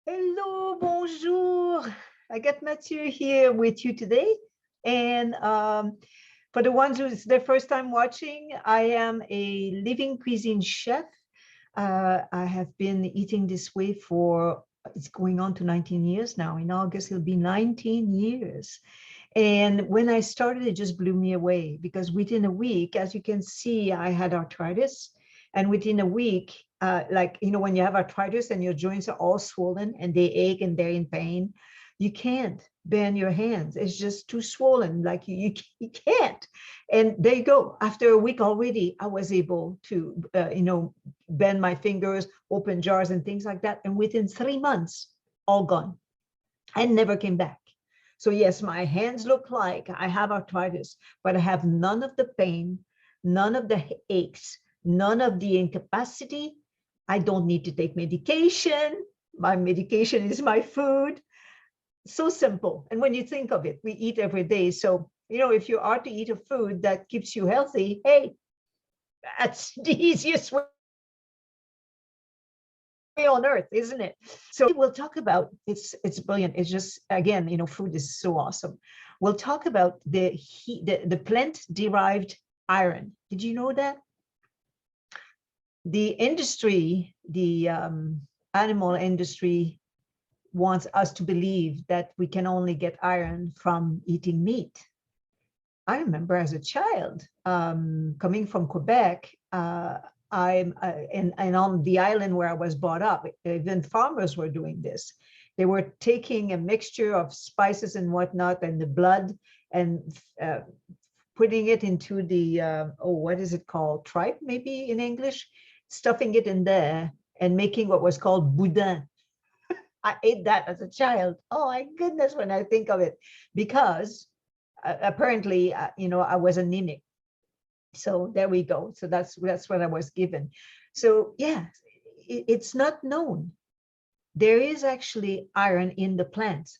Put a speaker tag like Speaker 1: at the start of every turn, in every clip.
Speaker 1: Hello, bonjour. I got Mathieu here with you today. And for the ones who it's their first time watching, I am a living cuisine chef. I have been eating this way for, it's going on to 19 years now. In August, it'll be 19 years. And when I started, it just blew me away because within a week, as you can see, I had arthritis. And within a week, when you have arthritis and your joints are all swollen and they ache and they're in pain, you can't bend your hands. It's just too swollen. Like you can't. And there you go. After a week already, I was able to, bend my fingers, open jars and things like that. And within 3 months, all gone. I never came back. So yes, my hands look like I have arthritis, but I have none of the pain, none of the aches, none of the incapacity. I don't need to take medication. My medication is my food. So simple. And when you think of it, we eat every day. So, if you are to eat a food that keeps you healthy, hey, that's the easiest way on earth, isn't it? So we'll talk about it's brilliant. It's just, again, food is so awesome. We'll talk about the plant-derived iron. Did you know that? The industry, the animal industry wants us to believe that we can only get iron from eating meat. I remember as a child, coming from Quebec, and on the island where I was brought up, even farmers were doing this. They were taking a mixture of spices and whatnot and the blood and putting it into the, what is it called? Tripe, maybe in English, stuffing it in there and making what was called boudin. I ate that as a child. Oh my goodness, when I think of it, because apparently, I was anemic. So there we go. So that's what I was given. So yeah, it's not known. There is actually iron in the plants.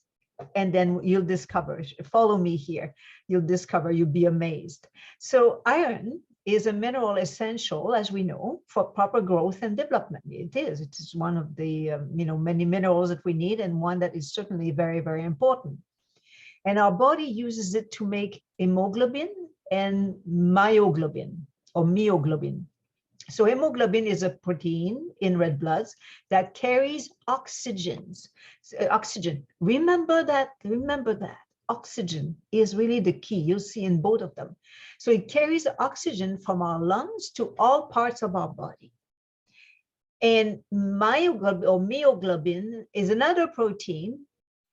Speaker 1: And then you'll discover, follow me here, you'll discover, you'll be amazed. So iron is a mineral essential, as we know, for proper growth and development. It is one of the, many minerals that we need, and one that is certainly very, very important. And our body uses it to make hemoglobin and myoglobin or myoglobin. So hemoglobin is a protein in red bloods that carries oxygen. Remember that. Oxygen is really the key. You'll see in both of them. So it carries oxygen from our lungs to all parts of our body. And myoglobin is another protein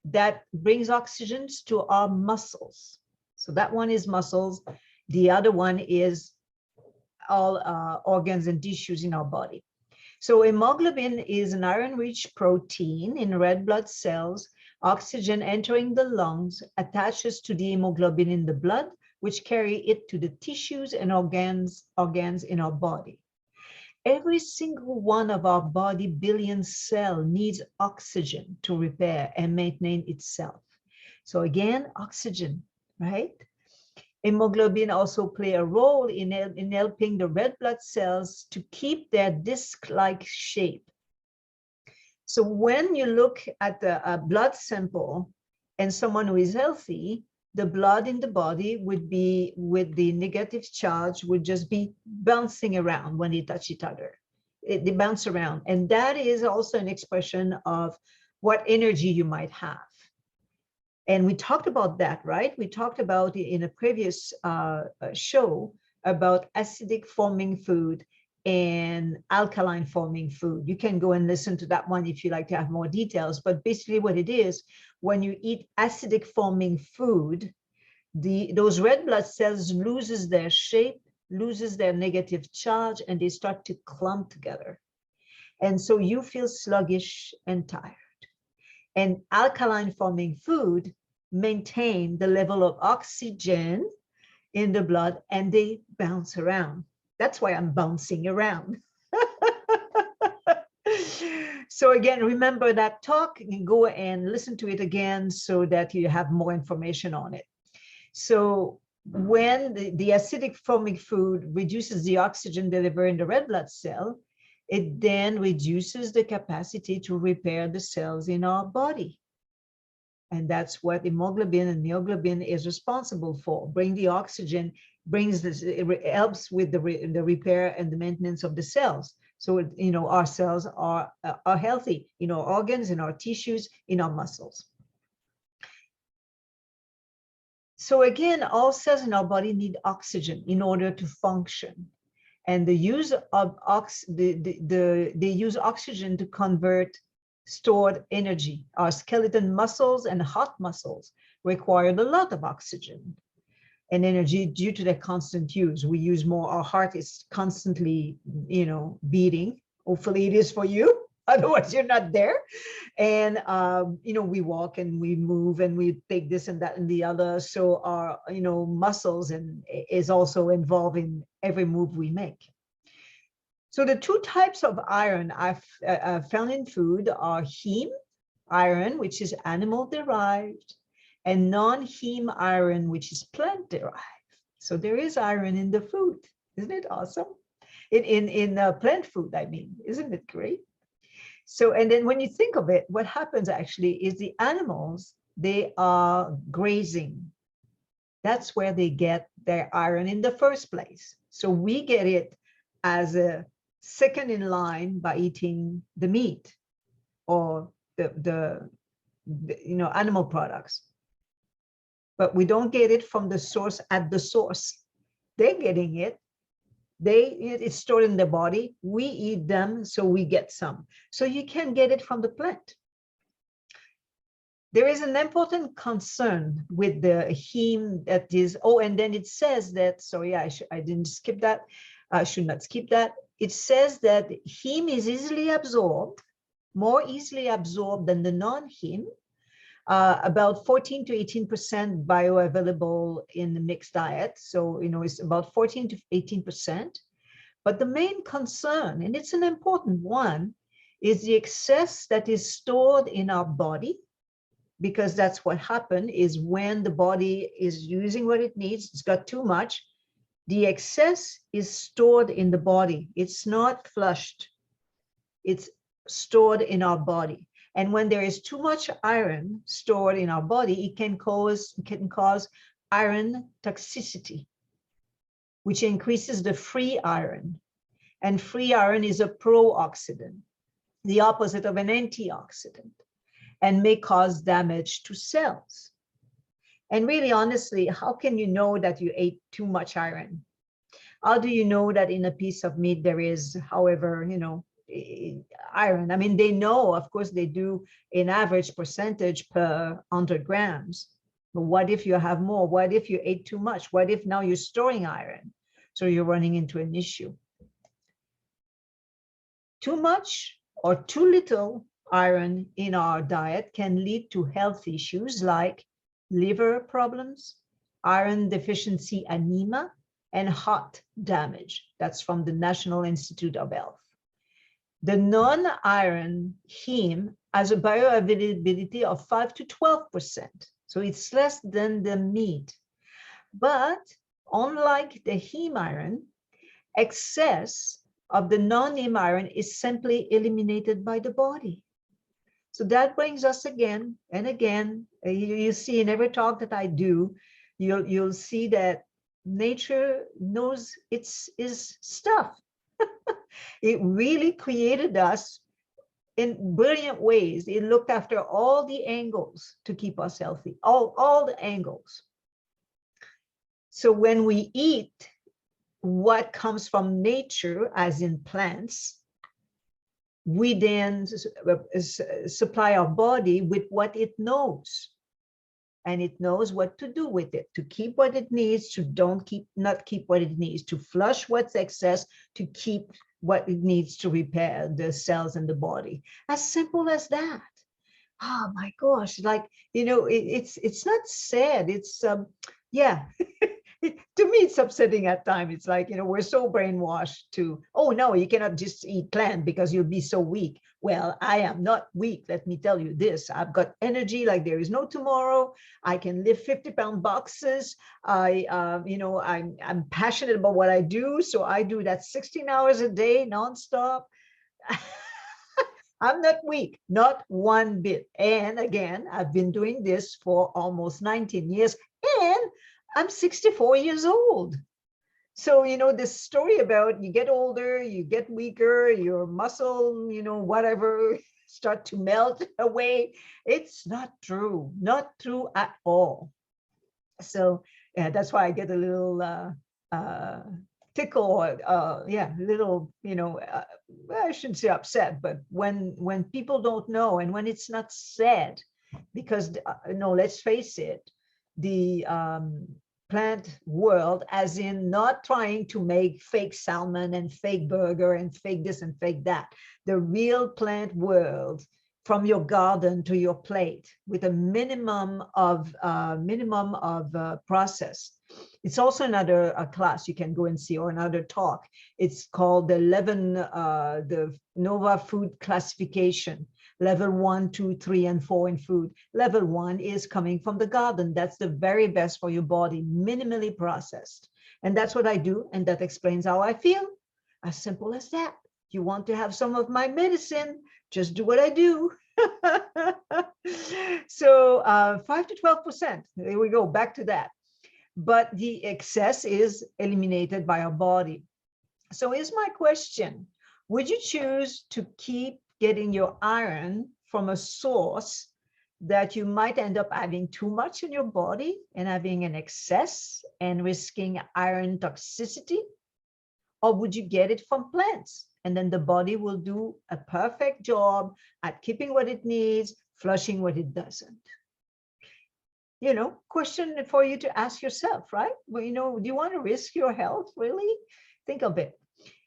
Speaker 1: that brings oxygen to our muscles. So that one is muscles. The other one is all organs and tissues in our body. So hemoglobin is an iron-rich protein in red blood cells. Oxygen entering the lungs attaches to the hemoglobin in the blood, which carry it to the tissues and organs in our body. Every single one of our body billion cells needs oxygen to repair and maintain itself. So again, oxygen, right? Hemoglobin also play a role in helping the red blood cells to keep their disc-like shape. So when you look at a blood sample and someone who is healthy, the blood in the body would be, with the negative charge, would just be bouncing around when they touch each other. They bounce around. And that is also an expression of what energy you might have. And we talked about that, right? We talked about in a previous show about acidic forming food and alkaline forming food. You can go and listen to that one if you like to have more details. But basically what it is, when you eat acidic forming food, those red blood cells loses their shape, loses their negative charge, and they start to clump together. And so you feel sluggish and tired. And alkaline forming food maintain the level of oxygen in the blood, and they bounce around. That's why I'm bouncing around. So again, remember that talk and go and listen to it again so that you have more information on it. So when the acidic forming food reduces the oxygen delivered in the red blood cell, it then reduces the capacity to repair the cells in our body. And that's what hemoglobin and myoglobin is responsible for. Bring the oxygen, brings this, it helps with the repair and the maintenance of the cells. So, our cells are healthy in our organs, in our tissues, in our muscles. So again, all cells in our body need oxygen in order to function. And the use of they use oxygen to convert stored energy. Our skeleton muscles and heart muscles required a lot of oxygen and energy due to their constant use. We use more, our heart is constantly, beating. Hopefully it is for you. Otherwise you're not there. And, we walk and we move and we take this and that and the other. So our, muscles is also involved in every move we make. So the two types of iron I've found in food are heme iron, which is animal derived, and non-heme iron, which is plant derived. So there is iron in the food. Isn't it awesome? In plant food, I mean, isn't it great? So, and then when you think of it, what happens actually is the animals, they are grazing. That's where they get their iron in the first place. So we get it as a second in line by eating the meat or the animal products. But we don't get it from the source at the source. They're getting it. It's stored in the body. We eat them, so we get some. So you can get it from the plant. There is an important concern with the heme that is, and then it says that, sorry, I didn't skip that. I should not skip that. It says that heme is easily absorbed, more easily absorbed than the non-heme. About 14 to 18% bioavailable in the mixed diet. So, it's about 14 to 18%. But the main concern, and it's an important one, is the excess that is stored in our body, because that's what happened is when the body is using what it needs, it's got too much, the excess is stored in the body. It's not flushed. It's stored in our body. And when there is too much iron stored in our body, it can cause iron toxicity, which increases the free iron. And free iron is a pro-oxidant, the opposite of an antioxidant, and may cause damage to cells. And really, honestly, how can you know that you ate too much iron? How do you know that in a piece of meat there is, however, iron? I mean, they know, of course, they do an average percentage per 100 grams. But what if you have more? What if you ate too much? What if now you're storing iron? So you're running into an issue. Too much or too little iron in our diet can lead to health issues like liver problems, iron deficiency anemia, and heart damage. That's from the National Institute of Health. The non-iron heme has a bioavailability of 5 to 12%. So it's less than the meat. But unlike the heme iron, excess of the non-heme iron is simply eliminated by the body. So that brings us again and again, you see in every talk that I do, you'll see that nature knows its stuff. It really created us in brilliant ways. It looked after all the angles to keep us healthy, all the angles. So when we eat what comes from nature, as in plants, we then supply our body with what it knows. And it knows what to do with it, to keep what it needs, to not keep what it needs, to flush what's excess, to keep what it needs to repair the cells in the body. As simple as that. Oh my gosh, like, it's not sad. It's, yeah. To me, it's upsetting at times. It's like, we're so brainwashed to, oh no, you cannot just eat plant because you'll be so weak. Well, I am not weak. Let me tell you this. I've got energy like there is no tomorrow. I can lift 50-pound boxes. I'm passionate about what I do. So I do that 16 hours a day nonstop. I'm not weak, not one bit. And again, I've been doing this for almost 19 years, and I'm 64 years old. So, this story about you get older, you get weaker, your muscle, whatever, start to melt away. It's not true, not true at all. So yeah, that's why I get a little uh, tickle, or yeah, little, well, I shouldn't say upset, but when people don't know and when it's not said, because no, let's face it, the plant world, as in not trying to make fake salmon and fake burger and fake this and fake that, the real plant world from your garden to your plate with a minimum of process. It's also another class you can go and see, or another talk. It's called the Nova Food Classification. Level 1, 2, 3, and 4 in food. Level 1 is coming from the garden. That's the very best for your body, minimally processed. And that's what I do, and that explains how I feel. As simple as that. You want to have some of my medicine, just do what I do. So 5 to 12%, there we go, back to that. But the excess is eliminated by our body. So here's my question. Would you choose to keep getting your iron from a source that you might end up having too much in your body and having an excess and risking iron toxicity? Or would you get it from plants? And then the body will do a perfect job at keeping what it needs, flushing what it doesn't. Question for you to ask yourself, right? Well, do you want to risk your health, really? Think of it.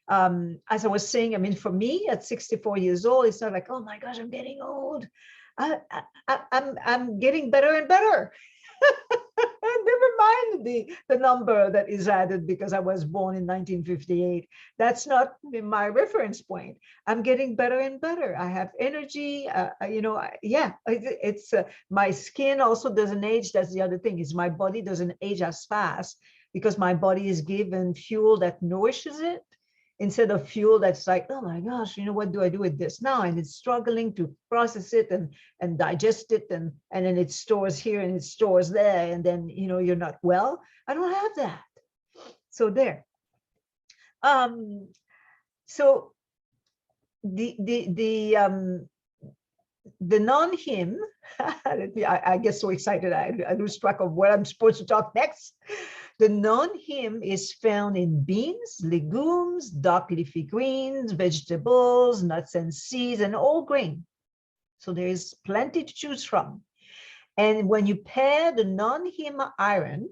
Speaker 1: As I was saying, I mean, for me at 64 years old, it's not like, oh my gosh, I'm getting old. I'm getting better and better. Never mind the number that is added because I was born in 1958. That's not my reference point. I'm getting better and better. I have energy. Yeah, it's my skin also doesn't age. That's the other thing, is my body doesn't age as fast because my body is given fuel that nourishes it, instead of fuel that's like, oh my gosh, what do I do with this now? And it's struggling to process it and digest it, and then it stores here and it stores there, and then you're not well. I don't have that. So there. So the non-him, I get so excited I lose track of what I'm supposed to talk next. The non-him is found in beans, legumes, dark leafy greens, vegetables, nuts and seeds, and all grain. So there is plenty to choose from. And when you pair the non-him iron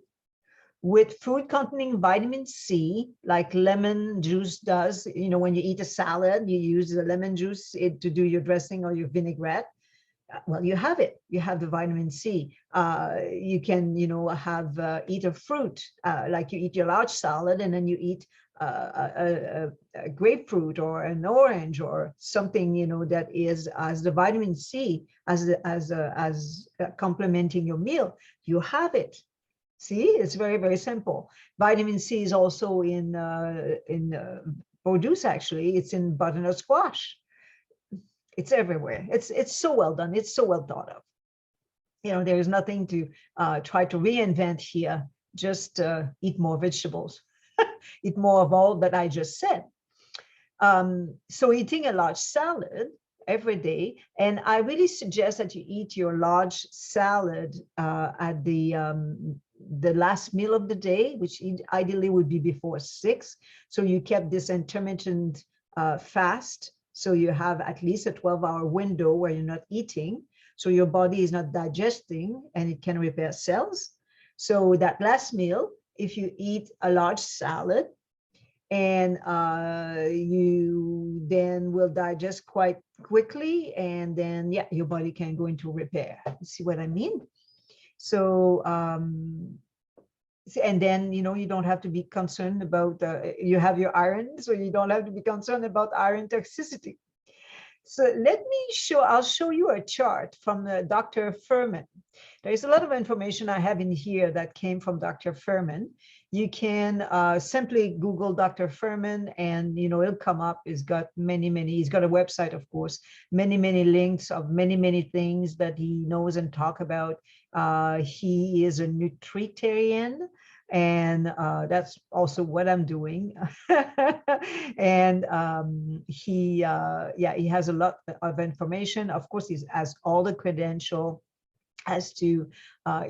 Speaker 1: with food containing vitamin C, like lemon juice does, when you eat a salad, you use the lemon juice to do your dressing or your vinaigrette. Well, you have it. You have the vitamin C. You can, eat a fruit, like you eat your large salad, and then you eat a grapefruit or an orange or something, that is as the vitamin C as complementing your meal. You have it. See, it's very, very simple. Vitamin C is also in produce. Actually, it's in butternut squash. It's everywhere. It's so well done. It's so well thought of. There is nothing to try to reinvent here. Just eat more vegetables, eat more of all that I just said. So eating a large salad every day, and I really suggest that you eat your large salad at the last meal of the day, which ideally would be before 6. So you kept this intermittent fast. So you have at least a 12-hour window where you're not eating. So your body is not digesting and it can repair cells. So that last meal, if you eat a large salad, and you then will digest quite quickly, and then, yeah, your body can go into repair. You see what I mean? So, and then, you don't have to be concerned about, you have your iron, so you don't have to be concerned about iron toxicity. So let me I'll show you a chart from Dr. Furman. There's a lot of information I have in here that came from Dr. Furman. You can simply Google Dr. Furman and, it'll come up. He's got he's got a website, of course, many links of many things that he knows and talk about. He is a nutritarian, and that's also what I'm doing. And he has a lot of information. Of course, he has all the credential as to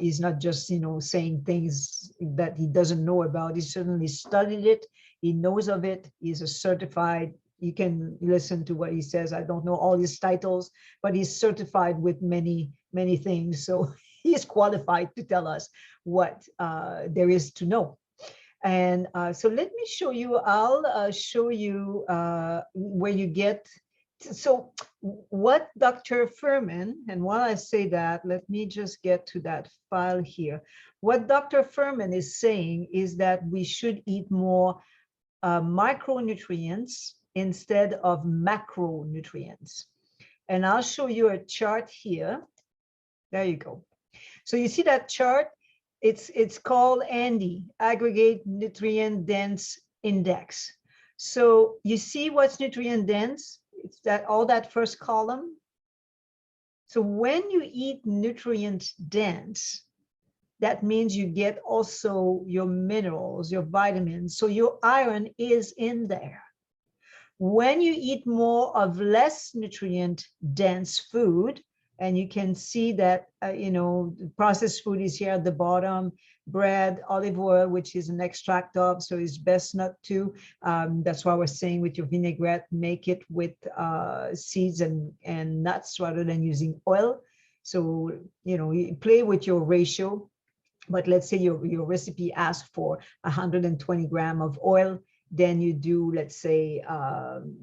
Speaker 1: he's not just saying things that he doesn't know about. He certainly studied it, he knows of it, he's a certified. You can listen to what he says. I don't know all his titles, but he's certified with many things, so he is qualified to tell us what there is to know. And so let me show you. I'll show you where you get. So what Dr. Furman, and while I say that, let me just get to that file here. What Dr. Furman is saying is that we should eat more micronutrients instead of macronutrients. And I'll show you a chart here. There you go. So you see that chart? It's called ANDI, Aggregate Nutrient Dense Index. So you see what's nutrient dense? It's all that first column. So when you eat nutrient dense, that means you get also your minerals, your vitamins. So your iron is in there. When you eat more of less nutrient dense food, and you can see that, processed food is here at the bottom, bread, olive oil, which is an extract of, so it's best not to. That's why we're saying with your vinaigrette, make it with seeds and nuts rather than using oil. So, you play with your ratio, but let's say your recipe asks for 120 grams of oil. Then you do, let's say,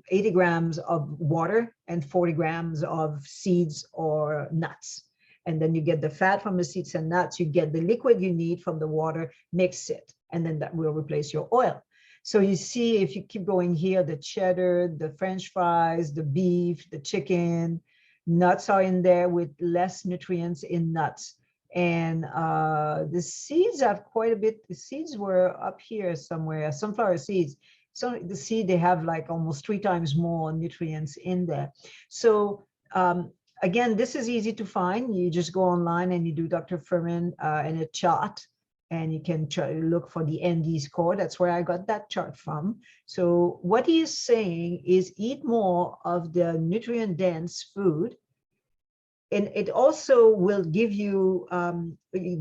Speaker 1: 80 grams of water and 40 grams of seeds or nuts. And then you get the fat from the seeds and nuts, you get the liquid you need from the water, mix it, and then that will replace your oil. So you see, if you keep going here, the cheddar, the French fries, the beef, the chicken, nuts are in there with less nutrients in nuts. And the seeds have quite a bit. The seeds were up here somewhere, sunflower seeds. So the seed, they have like almost 3 times more nutrients in there. So again, this is easy to find. You just go online and you do Dr. Furman in a chart, and you can look for the ND score. That's where I got that chart from. So what he is saying is eat more of the nutrient dense food. And it also will give you,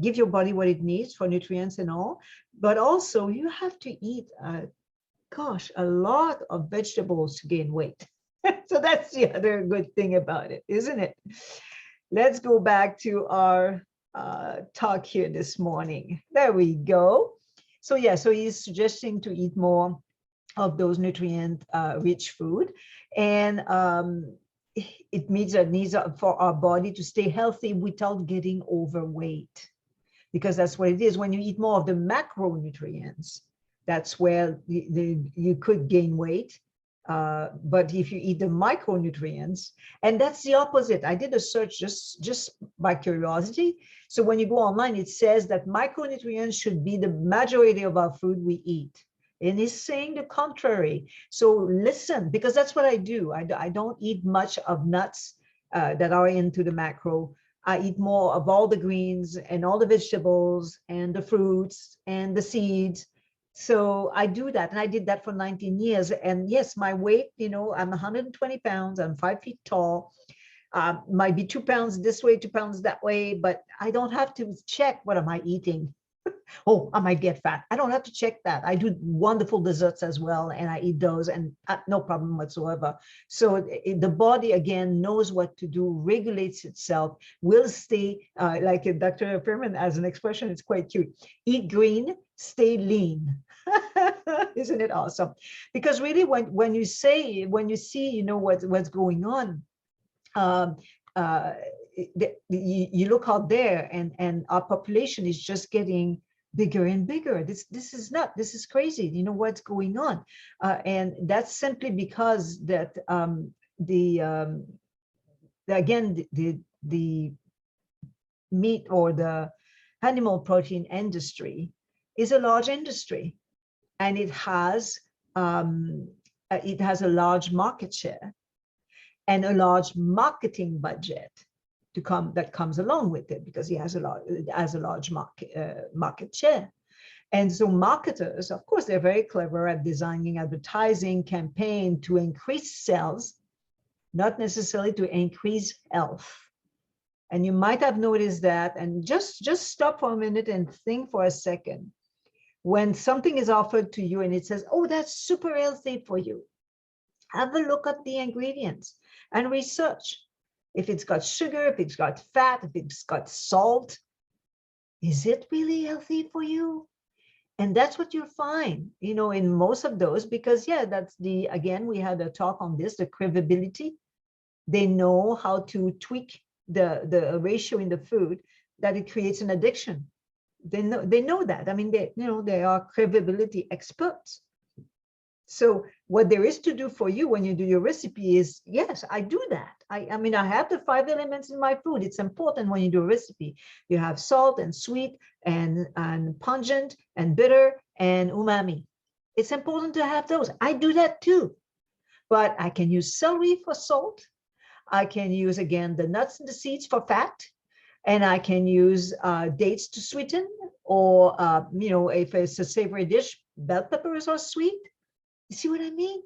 Speaker 1: give your body what it needs for nutrients and all, but also you have to eat, a lot of vegetables to gain weight. So that's the other good thing about it, isn't it? Let's go back to our talk here this morning. There we go. So yeah, so he's suggesting to eat more of those nutrient rich food. And it meets our needs for our body to stay healthy without getting overweight, because that's what it is. When you eat more of the macronutrients, that's where you could gain weight. But if you eat the micronutrients, and that's the opposite. I did a search just by curiosity. So when you go online, it says that micronutrients should be the majority of our food we eat. And he's saying the contrary. So listen, because that's what I do. I don't eat much of nuts that are into the macro. I eat more of all the greens and all the vegetables and the fruits and the seeds. So I do that. And I did that for 19 years. And yes, my weight, I'm 120 pounds. I'm 5 feet tall. Might be 2 pounds this way, 2 pounds that way, but I don't have to check what am I eating. Oh, I might get fat. I don't have to check that. I do wonderful desserts as well, and I eat those, and no problem whatsoever. So the body, again, knows what to do, regulates itself, will stay, like Dr. Furman has an expression, it's quite cute. Eat green, stay lean. Isn't it awesome? Because really, when you see, what's going on, you look out there, and our population is just getting bigger and bigger. This is crazy. What's going on, and that's simply because that again, the meat or the animal protein industry is a large industry, and it has a large market share and a large marketing budget that comes along with it, because it has a large market share. And so marketers, of course, they're very clever at designing advertising campaign to increase sales, not necessarily to increase health. And you might have noticed that, and just stop for a minute and think for a second. When something is offered to you and it says, oh, that's super healthy for you, have a look at the ingredients and research. If it's got sugar, if it's got fat, if it's got salt, is it really healthy for you? And that's what you'll find, in most of those, because that's again, we had a talk on this, the craveability. They know how to tweak the ratio in the food that it creates an addiction. They know that. I mean, they are craveability experts. So what there is to do for you when you do your recipe is, yes, I do that. I mean, I have the 5 elements in my food. It's important when you do a recipe. You have salt and sweet and pungent and bitter and umami. It's important to have those. I do that too. But I can use celery for salt. I can use, again, the nuts and the seeds for fat. And I can use dates to sweeten, or, if it's a savory dish, bell peppers are sweet. You see what I mean?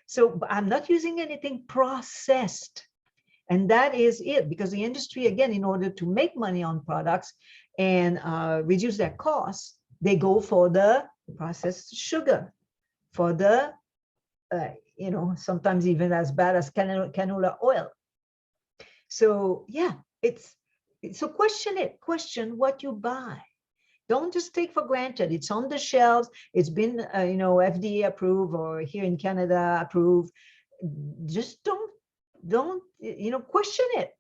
Speaker 1: So I'm not using anything processed. And that is it, because the industry, again, in order to make money on products and reduce their costs, they go for the processed sugar, for the, sometimes even as bad as canola oil. So so question what you buy. Don't just take for granted. It's on the shelves. It's been, FDA approved, or here in Canada approved. Just don't, question it.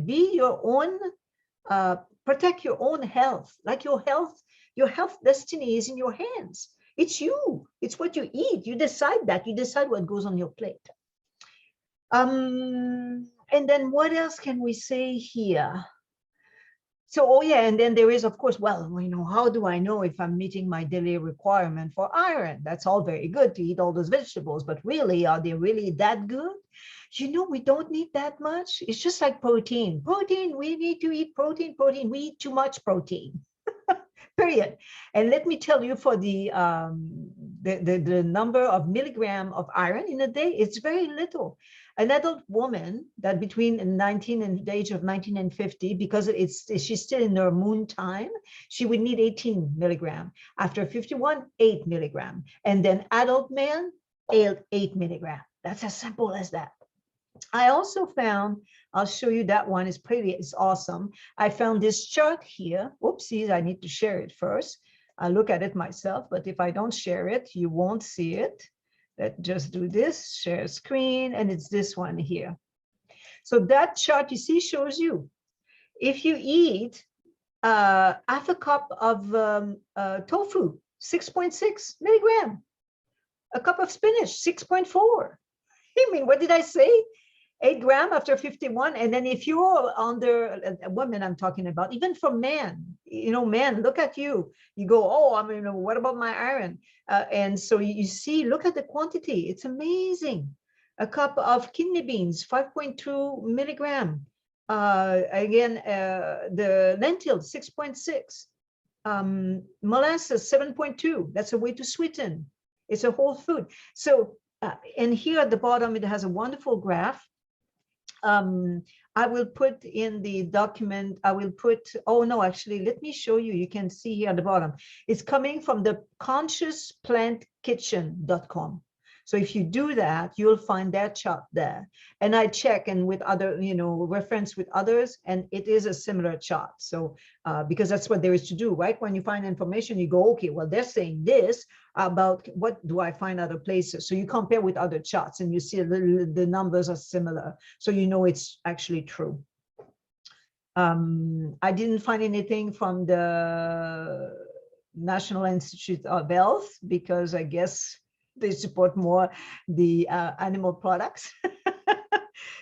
Speaker 1: Be your own, protect your own health. Like your health destiny is in your hands. It's you. It's what you eat. You decide that. You decide what goes on your plate. And then what else can we say here? So, and then there is, of course, how do I know if I'm meeting my daily requirement for iron? That's all very good to eat all those vegetables, but really, are they really that good? We don't need that much. It's just like protein. We need to eat protein. We eat too much protein, period. And let me tell you, for the number of milligram of iron in a day, it's very little. An adult woman that between 19 and the age of 19 and 50, because she's still in her moon time, she would need 18 milligram. After 51, 8 milligram. And then adult man, 8 milligram. That's as simple as that. I also found, I'll show you that one, it's awesome. I found this chart here. Whoopsies, I need to share it first. I'll look at it myself, but if I don't share it, you won't see it. Let's just do this, share screen, and it's this one here. So that chart, you see, shows you, if you eat half a cup of tofu, 6.6 milligram, a cup of spinach, 6.4. I mean, what did I say? 8 grams after 51. And then if you're under women, I'm talking about, even for men, men, look at you. You go, oh, what about my iron? And so you see, look at the quantity. It's amazing. A cup of kidney beans, 5.2 milligram. Again, the lentils, 6.6. Molasses, 7.2. That's a way to sweeten. It's a whole food. So, and here at the bottom, it has a wonderful graph. I will put in the document, actually, let me show you. You can see here at the bottom. It's coming from the consciousplankitchen.com. So if you do that, you'll find that chart there. And I check and with other, reference with others, and it is a similar chart. So because that's what there is to do, right? When you find information, you go, okay, well, they're saying this about what do I find other places? So you compare with other charts and you see the numbers are similar. So it's actually true. I didn't find anything from the National Institute of Health because I guess they support more the animal products.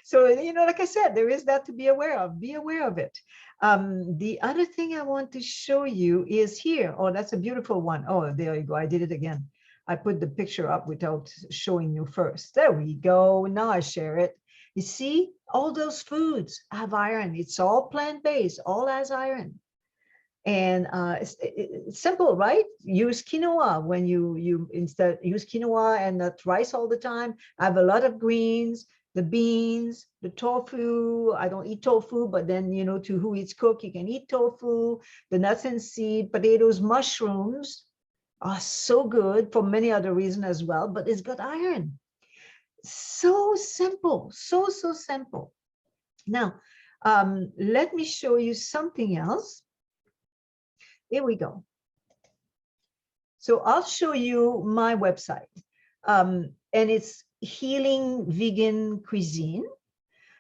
Speaker 1: So, like I said, there is that to be aware of. Be aware of it. The other thing I want to show you is here. Oh, that's a beautiful one. Oh, there you go. I did it again. I put the picture up without showing you first. There we go. Now I share it. You see, all those foods have iron. It's all plant-based, all has iron. And it's simple, right? Use quinoa when you instead use quinoa and not rice all the time. I have a lot of greens, the beans, the tofu. I don't eat tofu, but then, to who eats cook, you can eat tofu, the nuts and seed, potatoes, mushrooms are so good for many other reasons as well, but it's got iron. So simple, so simple. Now, let me show you something else. Here we go. So I'll show you my website, and it's Healing Vegan Cuisine.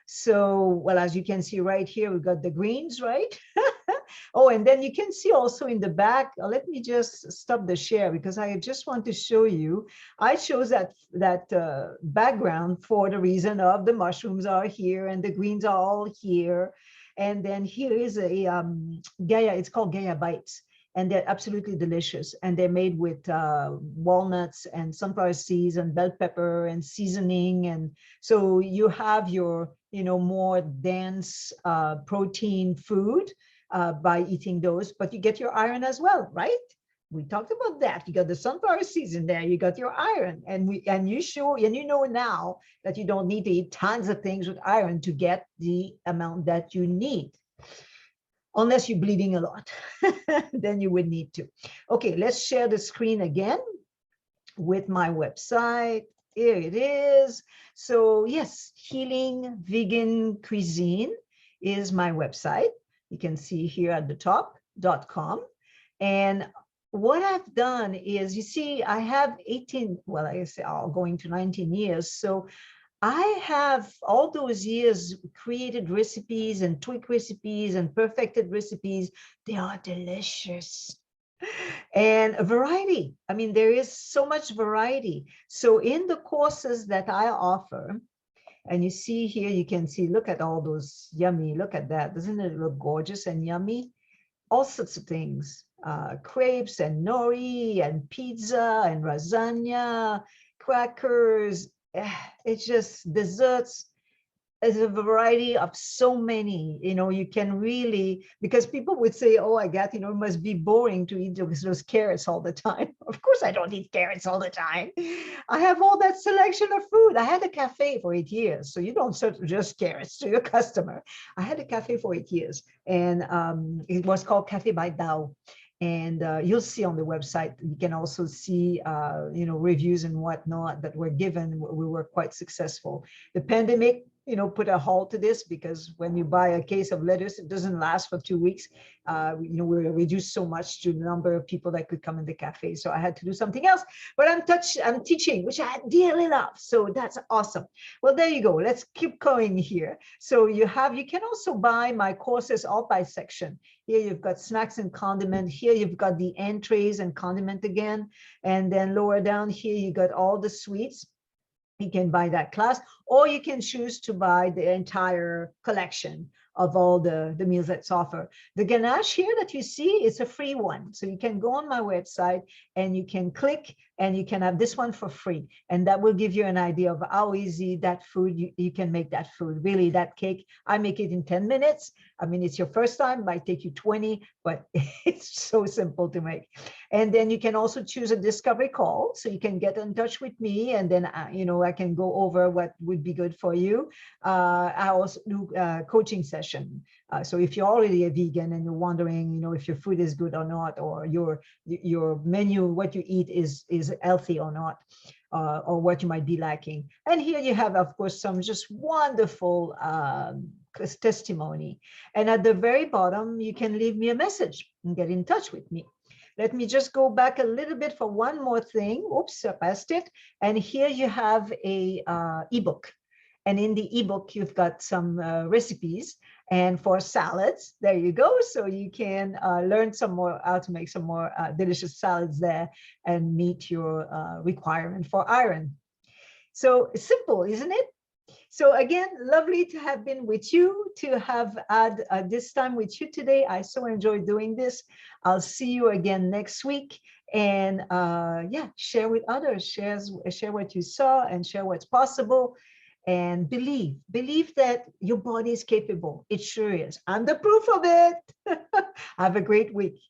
Speaker 1: So, well, as you can see right here, we've got the greens, right? Oh, and then you can see also in the back, let me just stop the share because I just want to show you, I chose that background for the reason of the mushrooms are here and the greens are all here. And then here is a Gaia, it's called Gaia Bites. And they're absolutely delicious. And they're made with walnuts and sunflower seeds and bell pepper and seasoning. And so you have your, more dense protein food by eating those, but you get your iron as well, right? We talked about that. You got the sunflower seeds in there, you got your iron, and you know now that you don't need to eat tons of things with iron to get the amount that you need. Unless you're bleeding a lot, then you would need to. Okay, let's share the screen again with my website. Here it is. So yes, Healing Vegan Cuisine is my website. You can see here at the top.com. And what I've done is, you see, I have 18, well, I guess I'll going to 19 years. So I have all those years created recipes and tweaked recipes and perfected recipes. They are delicious. And a variety. I mean, there is so much variety. So in the courses that I offer, and you see here, you can see, look at all those yummy, look at that. Doesn't it look gorgeous and yummy? All sorts of things, crepes and nori and pizza and lasagna, crackers. It's just desserts. There's a variety of so many, you can really, because people would say, oh, I got, it must be boring to eat those carrots all the time. Of course, I don't eat carrots all the time. I have all that selection of food. I had a cafe for 8 years. So you don't serve just carrots to your customer. I had a cafe for 8 years, and it was called Cafe by Dao. And you'll see on the website, you can also see, reviews and whatnot that were given. We were quite successful. The pandemic, put a halt to this, because when you buy a case of lettuce, it doesn't last for 2 weeks. We reduced so much to the number of people that could come in the cafe. So I had to do something else, but I'm teaching, which I dearly love. So that's awesome. Well, there you go. Let's keep going here. So you can also buy my courses all by section. Here you've got snacks and condiment. Here you've got the entrees and condiment again. And then lower down here, you got all the sweets. You can buy that class, or you can choose to buy the entire collection of all the meals that's offered. The ganache here that you see is a free one. So you can go on my website and you can click and you can have this one for free. And that will give you an idea of how easy that food, you can make that food. Really, that cake, I make it in 10 minutes. I mean, it's your first time, it might take you 20, but it's so simple to make. And then you can also choose a discovery call. So you can get in touch with me, and then, I can go over what would be good for you. I also do coaching session. So if you're already a vegan and you're wondering, if your food is good or not, or your menu, what you eat is healthy or not, or what you might be lacking. And here you have, of course, some just wonderful testimony. And at the very bottom, you can leave me a message and get in touch with me. Let me just go back a little bit for one more thing. Oops, I passed it. And here you have a ebook. And in the ebook, you've got some recipes. And for salads, there you go. So you can learn some more, how to make some more delicious salads there and meet your requirement for iron. So simple, isn't it? So again, lovely to have been with you, to have had this time with you today. I so enjoy doing this. I'll see you again next week. And yeah, share with others, share what you saw and share what's possible. And believe that your body is capable. It sure is. I'm the proof of it. Have a great week.